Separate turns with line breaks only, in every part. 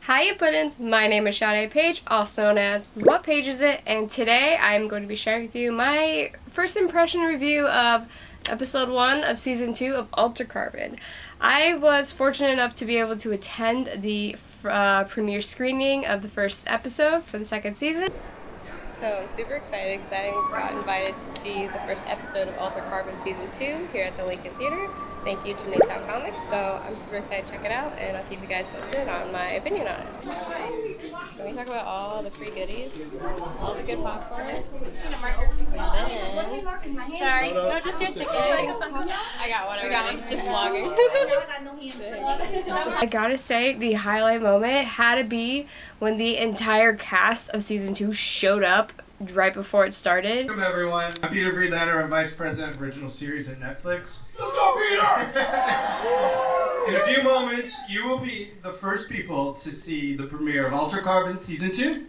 Hi you puddins, my name is Sade Paige, also known as Whatpaigeisit, and today I'm going to be sharing with you my first impression review of episode 1 of season 2 of Altered Carbon. I was fortunate enough to be able to attend the premiere screening of the first episode for the second season. So I'm super excited because I got invited to see the first episode of Altered Carbon Season 2 here at the Lincoln Theater. Thank you to Natown Comics. So I'm super excited to check it out, and I'll keep you guys posted on my opinion on it. So we talk about all the free goodies, all the good popcorn, and then... Sorry, no, just your ticket. I got one already, just vlogging. I gotta say, the highlight moment had to be when the entire cast of Season 2 showed up right before it started.
Welcome everyone. I'm Peter Breedlander. I'm Vice President of Original Series at Netflix.
Let's go, Peter!
In a few moments, you will be the first people to see the premiere of Altered Carbon Season 2.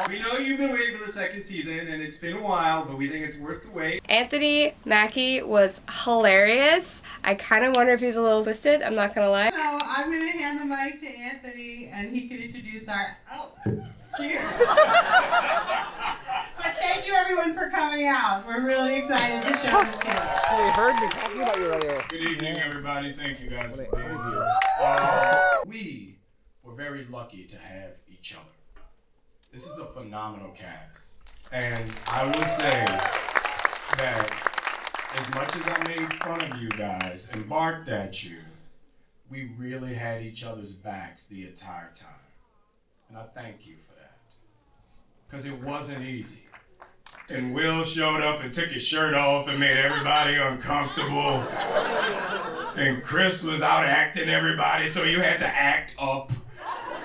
We know you've been waiting for the second season, and it's been a while, but we think it's worth the wait.
Anthony Mackie was hilarious. I kind of wonder if he's a little twisted, I'm not gonna lie.
So I'm gonna hand the mic to Anthony, and he can introduce our, cheers. But thank you everyone for coming out. We're really excited to show this to you.
They heard me talking about you earlier.
Good evening, everybody. Thank you guys for being here. We were very lucky to have each other. This is a phenomenal cast. And I will say that as much as I made fun of you guys and barked at you, we really had each other's backs the entire time. And I thank you for that. Because it wasn't easy. And Will showed up and took his shirt off and made everybody uncomfortable. And Chris was out acting everybody, so you had to act up.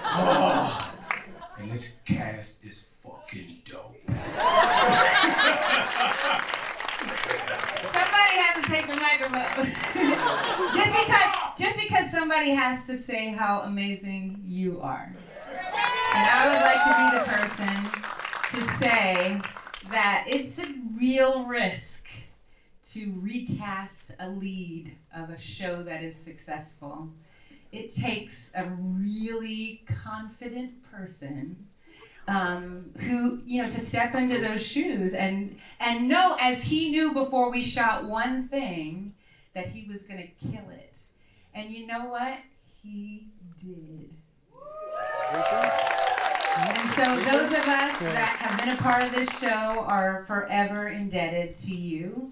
Oh. And this cast is fucking dope.
Somebody has to take the microphone. just because somebody has to say how amazing you are. And I would like to be the person to say that it's a real risk to recast a lead of a show that is successful. It takes a really confident person who, to step into those shoes and know, as he knew before we shot one thing, that he was going to kill it. And you know what? He did. And so those of us that have been a part of this show are forever indebted to you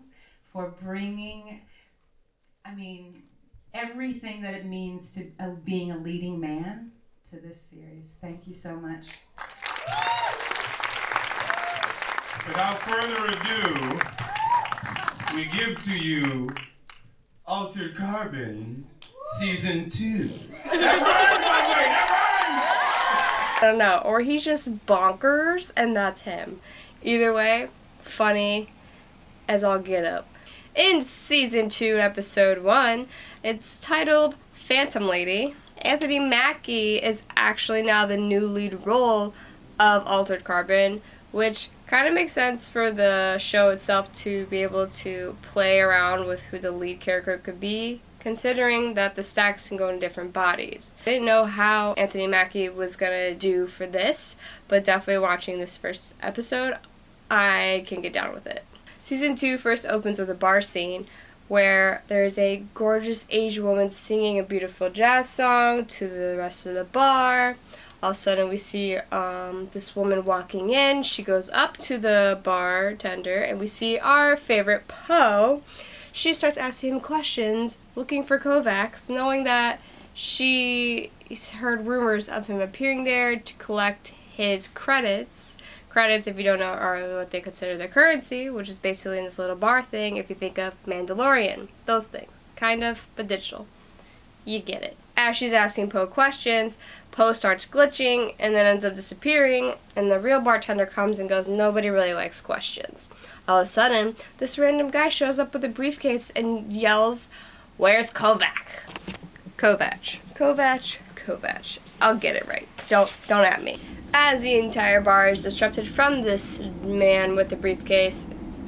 for bringing, everything that it means to being a leading man to this series. Thank you so much.
Without further ado, we give to you Altered Carbon Season 2.
I don't know, or he's just bonkers and that's him. Either way, funny as all get up. In Season 2, Episode 1, it's titled Phantom Lady. Anthony Mackie is actually now the new lead role of Altered Carbon, which kind of makes sense for the show itself to be able to play around with who the lead character could be, considering that the stacks can go in different bodies. I didn't know how Anthony Mackie was going to do for this, but definitely watching this first episode, I can get down with it. Season 2 first opens with a bar scene where there's a gorgeous Asian woman singing a beautiful jazz song to the rest of the bar. All of a sudden we see this woman walking in. She goes up to the bartender and we see our favorite Poe. She starts asking him questions, looking for Kovacs, knowing that she heard rumors of him appearing there to collect his credits. Credits, if you don't know, are what they consider their currency, which is basically in this little bar thing if you think of Mandalorian. Those things. Kind of, but digital. You get it. As she's asking Poe questions, Poe starts glitching and then ends up disappearing, and the real bartender comes and goes, nobody really likes questions. All of a sudden, this random guy shows up with a briefcase and yells, "Where's Kovac?" Kovac. I'll get it right. Don't at me. As the entire bar is disrupted from this man with the briefcase,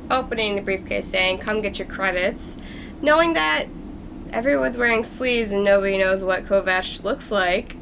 opening the briefcase saying, "Come get your credits," knowing that Everyone's wearing sleeves and nobody knows what Kovac looks like.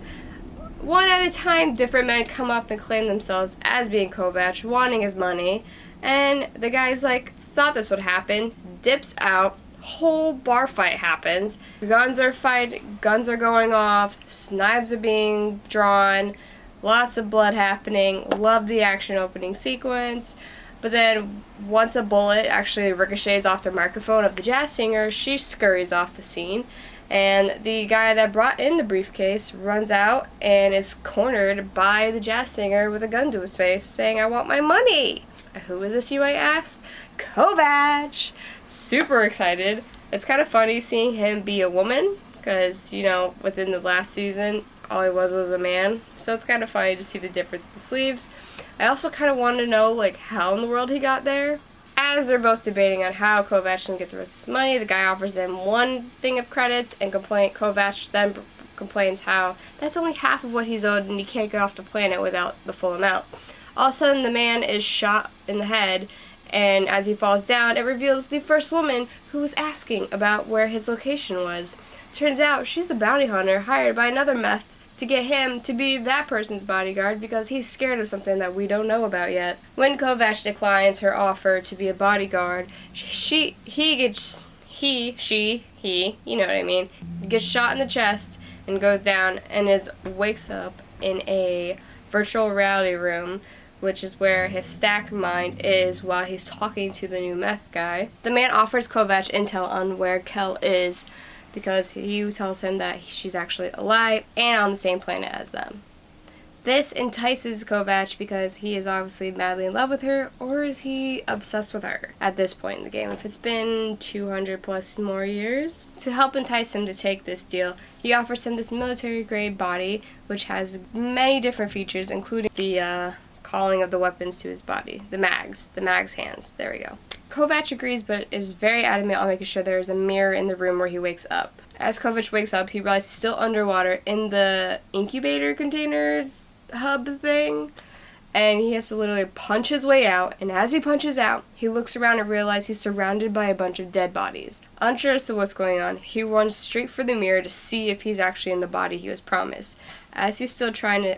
One at a time, different men come up and claim themselves as being Kovac, wanting his money. And the guy's like, thought this would happen, dips out, whole bar fight happens. Guns are going off, knives are being drawn, lots of blood happening. Love the action opening sequence. But then once a bullet actually ricochets off the microphone of the jazz singer, she scurries off the scene. And the guy that brought in the briefcase runs out and is cornered by the jazz singer with a gun to his face, saying, "I want my money." Who is this, you might ask? Kovac! Super excited. It's kind of funny seeing him be a woman, because, you know, within the last season, all he was a man. So it's kind of funny to see the difference with the sleeves. I also kind of wanted to know, like, how in the world he got there. As they're both debating on how Kovac can get the rest of his money, the guy offers him one thing of credits, and Kovac then complains how that's only half of what he's owed and he can't get off the planet without the full amount. All of a sudden, the man is shot in the head, and as he falls down, it reveals the first woman who was asking about where his location was. Turns out she's a bounty hunter hired by another meth to get him to be that person's bodyguard because he's scared of something that we don't know about yet. When Kovac declines her offer to be a bodyguard, he, you know what I mean, gets shot in the chest and goes down and wakes up in a virtual reality room, which is where his stack mind is while he's talking to the new meth guy. The man offers Kovac intel on where Kel is, because he tells him that she's actually alive and on the same planet as them. This entices Kovac because he is obviously madly in love with her, or is he obsessed with her at this point in the game, if it's been 200 plus more years. To help entice him to take this deal, he offers him this military-grade body, which has many different features, including the calling of the weapons to his body, the mags hands, there we go. Kovac agrees, but is very adamant on making sure there is a mirror in the room where he wakes up. As Kovac wakes up, he realizes he's still underwater in the incubator container hub thing, and he has to literally punch his way out, and as he punches out, he looks around and realizes he's surrounded by a bunch of dead bodies. Unsure as to what's going on, he runs straight for the mirror to see if he's actually in the body he was promised. As he's still trying to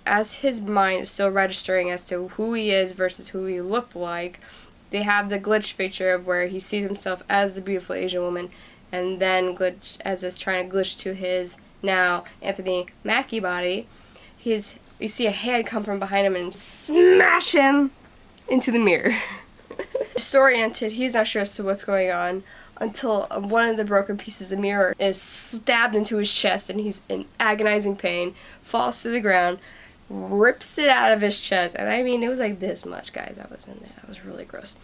as his mind is still registering as to who he is versus who he looked like, they have the glitch feature of where he sees himself as the beautiful Asian woman, and then as it's trying to glitch to his now Anthony Mackie body, you see a hand come from behind him and smash him into the mirror. Disoriented, he's not sure as to what's going on until one of the broken pieces of mirror is stabbed into his chest, and he's in agonizing pain, falls to the ground, rips it out of his chest, and I mean, it was like this much, guys, that was in there, that was really gross.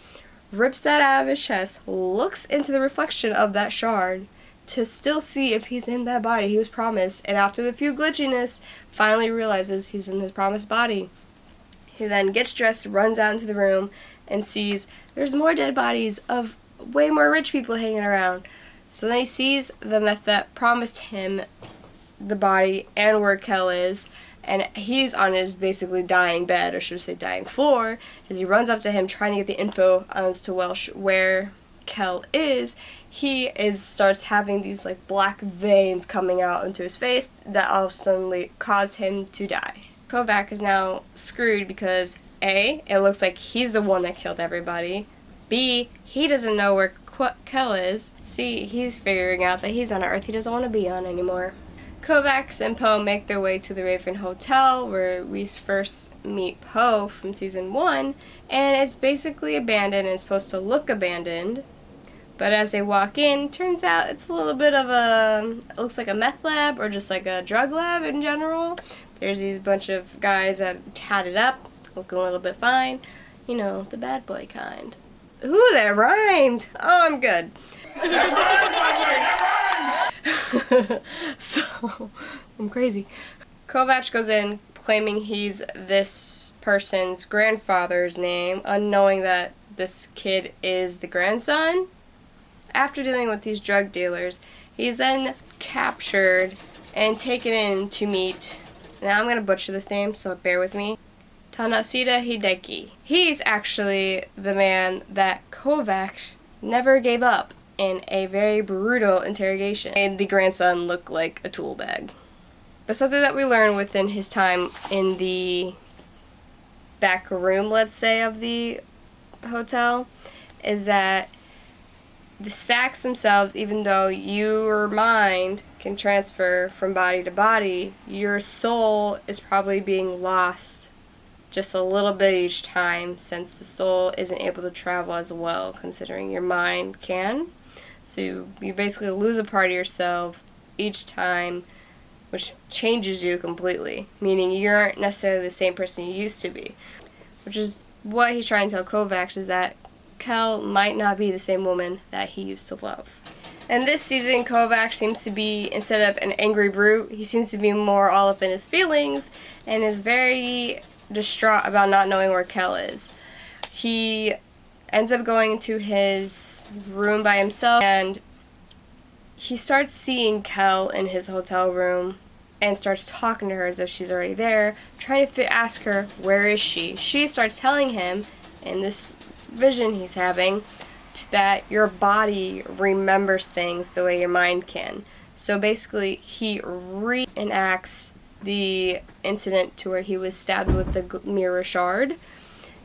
Rips that out of his chest, looks into the reflection of that shard to still see if he's in that body he was promised, and after the few glitchiness, finally realizes he's in his promised body. He then gets dressed, runs out into the room, and sees there's more dead bodies of way more rich people hanging around. So then he sees the meth that promised him the body and where Kel is, and he's on his basically dying bed, or should I say dying floor, as he runs up to him trying to get the info as to where Kel is. Starts having these like black veins coming out into his face that all suddenly cause him to die. Kovac is now screwed because A, it looks like he's the one that killed everybody. B, he doesn't know where Kel is. C, he's figuring out that he's on Earth he doesn't want to be on anymore. Kovac and Poe make their way to the Raven Hotel, where we first meet Poe from Season 1, and it's basically abandoned and it's supposed to look abandoned. But as they walk in, turns out it's a little bit of it looks like a meth lab, or just like a drug lab in general. There's these bunch of guys that tatted up, looking a little bit fine. You know, the bad boy kind. Ooh, that rhymed! Oh, I'm good. So, I'm crazy. Kovac goes in claiming he's this person's grandfather's name, unknowing that this kid is the grandson. After dealing with these drug dealers, he's then captured and taken in to meet, now I'm going to butcher this name, so bear with me, Tanasida Hideki. He's actually the man that Kovac never gave up. in a very brutal interrogation. Made the grandson look like a tool bag. But something that we learned within his time in the back room, let's say, of the hotel is that the stacks themselves, even though your mind can transfer from body to body, your soul is probably being lost just a little bit each time, since the soul isn't able to travel as well, considering your mind can. So you basically lose a part of yourself each time, which changes you completely, meaning you aren't necessarily the same person you used to be. Which is what he's trying to tell Kovacs, is that Kel might not be the same woman that he used to love. And this season, Kovacs seems to be, instead of an angry brute, he seems to be more all up in his feelings and is very distraught about not knowing where Kel is. He ends up going into his room by himself, and he starts seeing Kel in his hotel room and starts talking to her as if she's already there, trying to ask her, where is she? She starts telling him, in this vision he's having, that your body remembers things the way your mind can. So basically, he reenacts the incident to where he was stabbed with the mirror shard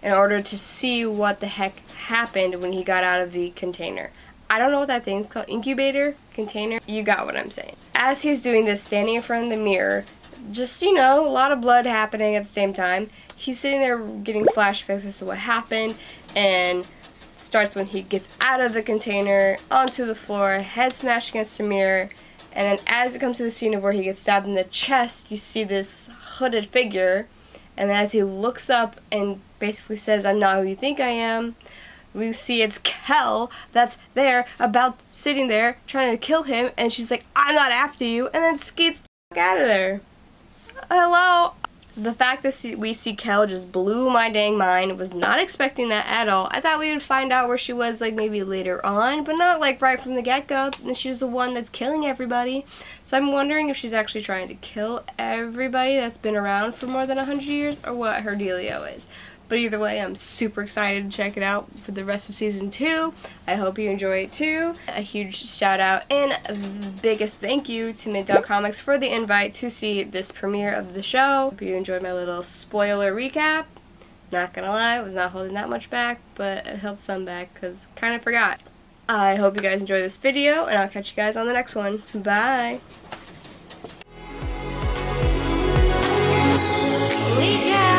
in order to see what the heck happened when he got out of the container. I don't know what that thing's called. Incubator? Container? You got what I'm saying. As he's doing this, standing in front of the mirror, just, a lot of blood happening at the same time, he's sitting there getting flashbacks as to what happened, and starts when he gets out of the container, onto the floor, head smashed against the mirror, and then as it comes to the scene of where he gets stabbed in the chest, you see this hooded figure, and as he looks up and basically says, I'm not who you think I am, we see it's Kel that's there, about sitting there, trying to kill him, and she's like, I'm not after you, and then skates the fuck out of there. Hello? The fact that we see Kel just blew my dang mind. Was not expecting that at all. I thought we would find out where she was, like, maybe later on, but not, like, right from the get-go. And she's the one that's killing everybody. So I'm wondering if she's actually trying to kill everybody that's been around for more than 100 years, or what her dealio is. But either way, I'm super excited to check it out for the rest of season 2. I hope you enjoy it too. A huge shout out and the biggest thank you to Midtown Comics for the invite to see this premiere of the show. Hope you enjoyed my little spoiler recap. Not gonna lie, I was not holding that much back, but I held some back because kind of forgot. I hope you guys enjoy this video, and I'll catch you guys on the next one. Bye! We got